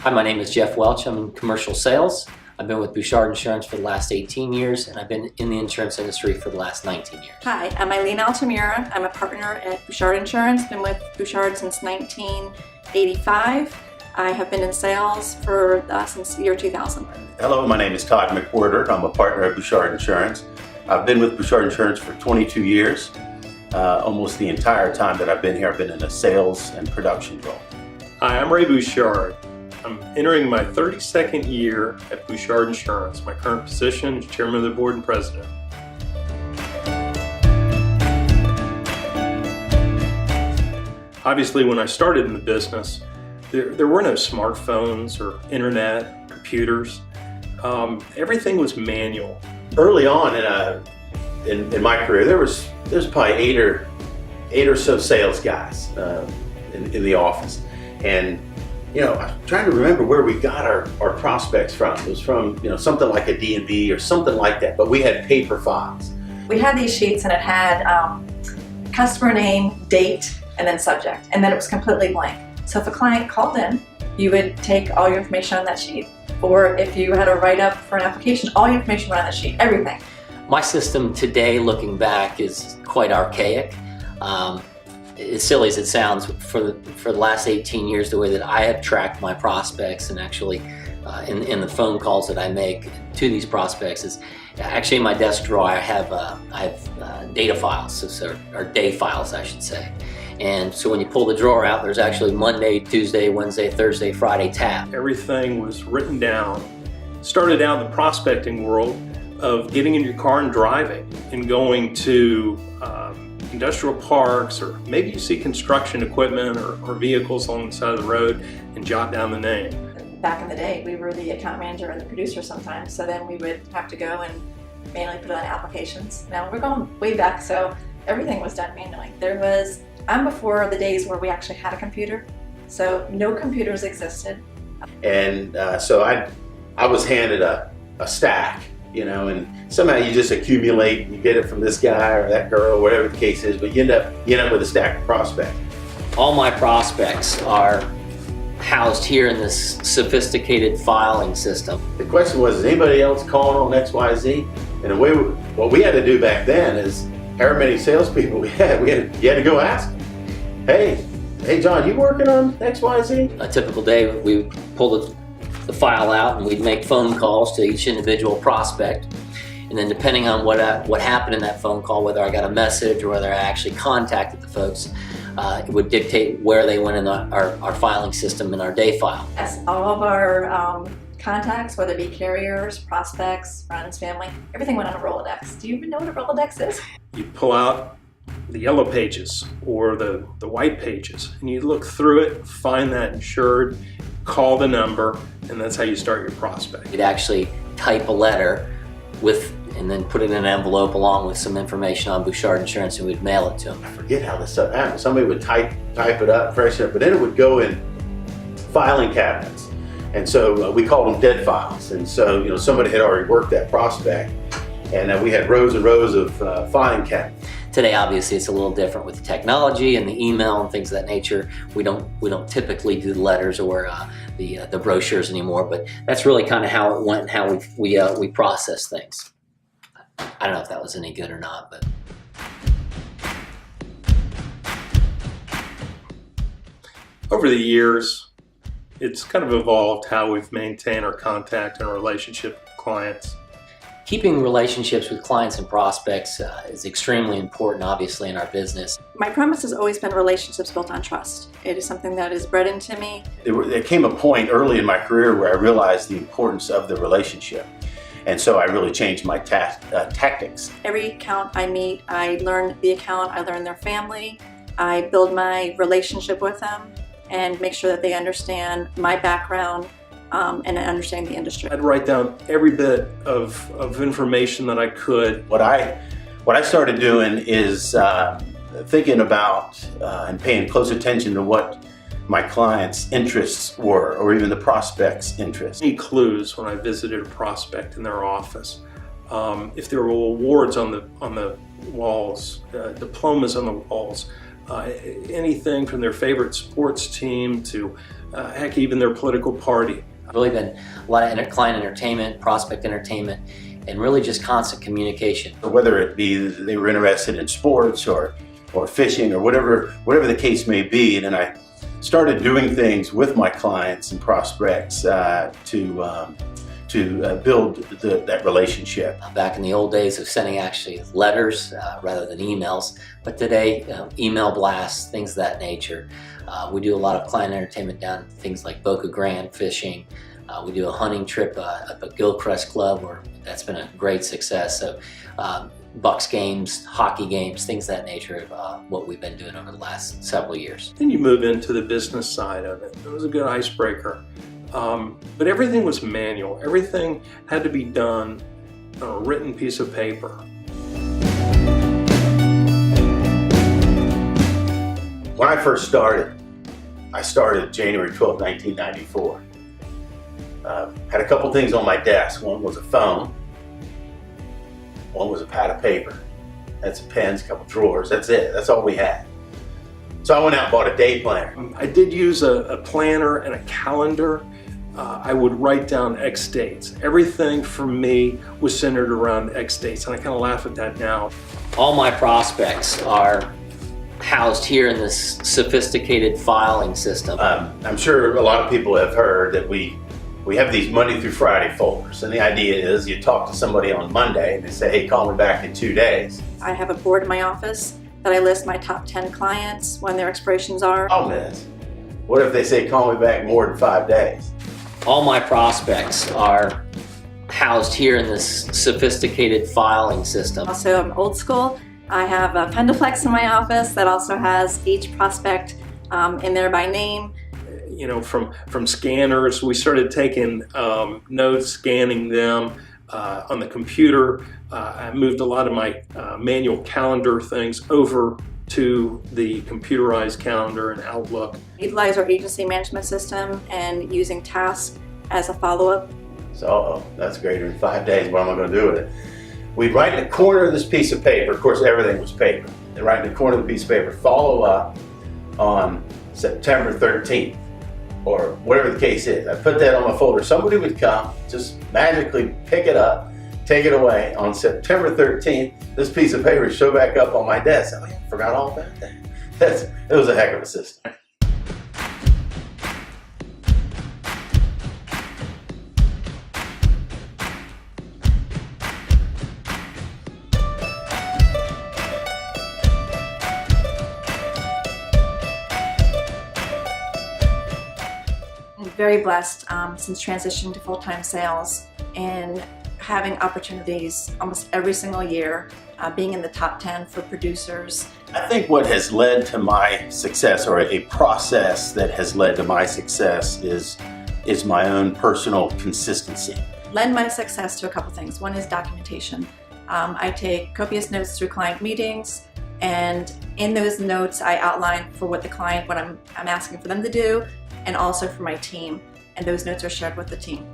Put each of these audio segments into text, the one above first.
Hi, my name is Jeff Welch. I'm in commercial sales. I've been with Bouchard Insurance for the last 18 years, and I've been in the insurance industry for the last 19 years. Hi, I'm Eileen Altamira. I'm a partner at Bouchard Insurance. Been with Bouchard since 1985. I have been in sales since the year 2000. Hello, my name is Todd McWhirter. I'm a partner at Bouchard Insurance. I've been with Bouchard Insurance for 22 years. Almost the entire time that I've been here, I've been in a sales and production role. Hi, I'm Ray Bouchard. I'm entering my 32nd year at Bouchard Insurance. My current position is Chairman of the Board and President. Obviously, when I started in the business, there were no smartphones or internet, computers. Everything was manual. Early on in my career, there's probably eight or so sales guys in the office, and I'm trying to remember where we got our prospects from. It was from something like a D&B or something like that, but we had paper files. We had these sheets and it had customer name, date, and then subject, and then it was completely blank. So if a client called in, you would take all your information on that sheet, or if you had a write-up for an application, all your information went on that sheet, everything. My system today, looking back, is quite archaic. As silly as it sounds, for the last 18 years, the way that I have tracked my prospects and actually in the phone calls that I make to these prospects is actually in my desk drawer. I have data files, or day files, I should say. And so when you pull the drawer out, there's actually Monday, Tuesday, Wednesday, Thursday, Friday tab. Everything was written down. Started out in the prospecting world of getting in your car and driving and going to industrial parks, or maybe you see construction equipment or vehicles on the side of the road and jot down the name. Back in the day, we were the account manager and the producer sometimes, so then we would have to go and manually put on applications. Now we're going way back, so everything was done manually. I'm before the days where we actually had a computer, so no computers existed. And so I was handed a stack, and somehow you just accumulate. You get it from this guy or that girl, whatever the case is, but you end up with a stack of prospects. All my prospects are housed here in this sophisticated filing system. The question was, is anybody else calling on XYZ? And what we had to do back then is, however many salespeople you had to go ask them. Hey John, you working on XYZ? A typical day, we would pull the file out and we'd make phone calls to each individual prospect. And then depending on what happened in that phone call, whether I got a message or whether I actually contacted the folks, it would dictate where they went in our filing system in our day file. Yes, all of our contacts, whether it be carriers, prospects, friends, family, everything went on a Rolodex. Do you even know what a Rolodex is? You pull out the yellow pages or the white pages, and you look through it, find that insured, call the number, and that's how you start your prospect. You'd actually type a letter and then put it in an envelope along with some information on Bouchard Insurance, and we'd mail it to them. I forget how this stuff happened. Somebody would type it up, freshen it, but then it would go in filing cabinets. And so we called them dead files. And so somebody had already worked that prospect, and we had rows and rows of filing cabinets. Today, obviously, it's a little different with the technology and the email and things of that nature. We don't typically do the letters or the brochures anymore, but that's really kind of how it went and how we process things. I don't know if that was any good or not, but. Over the years, it's kind of evolved how we've maintained our contact and our relationship with clients. Keeping relationships with clients and prospects is extremely important, obviously, in our business. My premise has always been relationships built on trust. It is something that is bred into me. There came a point early in my career where I realized the importance of the relationship. And so I really changed my tactics. Every account I meet, I learn the account, I learn their family, I build my relationship with them and make sure that they understand my background and understand the industry. I'd write down every bit of information that I could. What I started doing is thinking about and paying close attention to what my clients' interests were, or even the prospect's interests. Any clues when I visited a prospect in their office. If there were awards on the walls, diplomas on the walls, anything from their favorite sports team to heck, even their political party. Really been a lot of client entertainment, prospect entertainment, and really just constant communication. Whether it be they were interested in sports or fishing or whatever the case may be, and then I started doing things with my clients and prospects to build that relationship. Back in the old days of sending actually letters rather than emails, but today email blasts, things of that nature. We do a lot of client entertainment down things like Boca Grande fishing. We do a hunting trip up at Gilchrist Club, where that's been a great success. So Bucks games, hockey games, things of that nature of what we've been doing over the last several years. Then you move into the business side of it. It was a good icebreaker. But everything was manual. Everything had to be done on a written piece of paper. When I first started, I started January 12, 1994. Had a couple things on my desk. One was a phone. One was a pad of paper. Had some pens, a couple drawers. That's it. That's all we had. So I went out and bought a day planner. I did use a planner and a calendar. I would write down X dates. Everything for me was centered around X dates, and I kind of laugh at that now. All my prospects are housed here in this sophisticated filing system. I'm sure a lot of people have heard that we have these Monday through Friday folders, and the idea is you talk to somebody on Monday and they say, hey, call me back in 2 days. I have a board in my office that I list my top 10 clients, when their expirations are. Oh, miss. What if they say call me back more than 5 days? All my prospects are housed here in this sophisticated filing system. Also, I'm old school. I have a Pendleplex in my office that also has each prospect in there by name. You know, from scanners, we started taking notes, scanning them on the computer. I moved a lot of my manual calendar things over to the computerized calendar and Outlook. Utilize our agency management system and using tasks as a follow-up. So, that's greater than 5 days. What am I going to do with it? We'd write in the corner of this piece of paper. Of course, everything was paper. They'd write in the corner of the piece of paper, follow up on September 13th, or whatever the case is. I put that on my folder. Somebody would come, just magically pick it up, take it away. On September 13th, this piece of paper would show back up on my desk. I forgot all about that. It was a heck of a system. Very blessed since transitioning to full-time sales and having opportunities almost every single year, being in the top 10 for producers. I think what has led to my success, or a process that has led to my success, is my own personal consistency. Lend my success to a couple things. One is documentation. I take copious notes through client meetings, and in those notes I outline for what the client, what I'm asking for them to do, and also for my team, and those notes are shared with the team.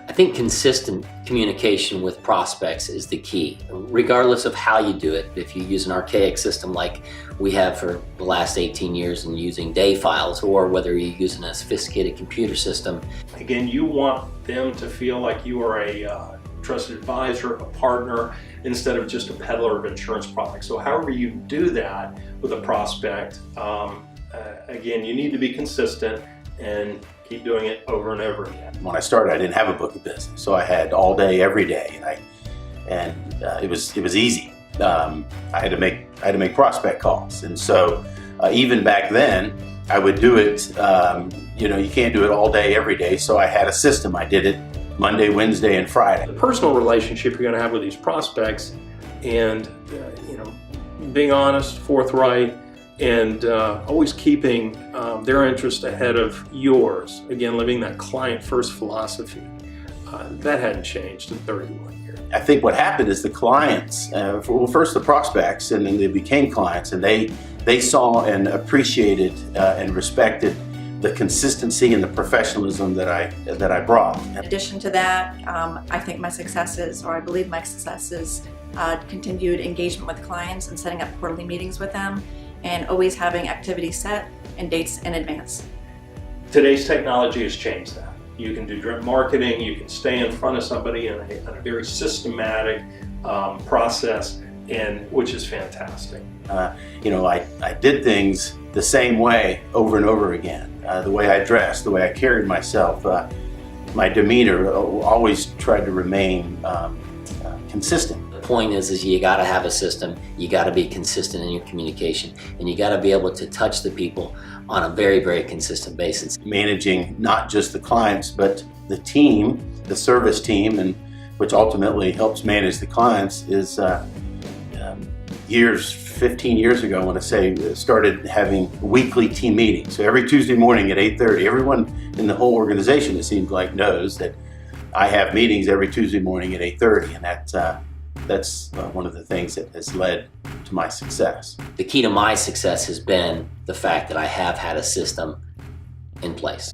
I think consistent communication with prospects is the key, regardless of how you do it. If you use an archaic system like we have for the last 18 years and using day files, or whether you're using a sophisticated computer system. Again, you want them to feel like you are a trusted advisor, a partner, instead of just a peddler of insurance products. So however you do that with a prospect, again, you need to be consistent and keep doing it over and over again. When I started, I didn't have a book of business, so I had all day, every day, and it was easy. I had to make prospect calls, and so even back then, I would do it. You can't do it all day, every day. So I had a system. I did it Monday, Wednesday, and Friday. The personal relationship you're going to have with these prospects, and being honest, forthright, and always keeping their interest ahead of yours. Again, living that client-first philosophy. That hadn't changed in 31 years. I think what happened is the clients, first the prospects, and then they became clients, and they saw and appreciated and respected the consistency and the professionalism that I brought. In addition to that, I think my successes, or I believe my successes, continued engagement with clients and setting up quarterly meetings with them, and always having activities set and dates in advance. Today's technology has changed that. You can do drip marketing, you can stay in front of somebody in a very systematic process, and which is fantastic. I did things the same way over and over again. The way I dressed, the way I carried myself, my demeanor, always tried to remain consistent. The point is you got to have a system, you got to be consistent in your communication, and you got to be able to touch the people on a very, very consistent basis. Managing not just the clients, but the team, the service team, and which ultimately helps manage the clients is 15 years ago, I want to say, started having weekly team meetings. So every Tuesday morning at 8:30, everyone in the whole organization, it seems like, knows that I have meetings every Tuesday morning at 8:30, and that's one of the things that has led to my success. The key to my success has been the fact that I have had a system in place.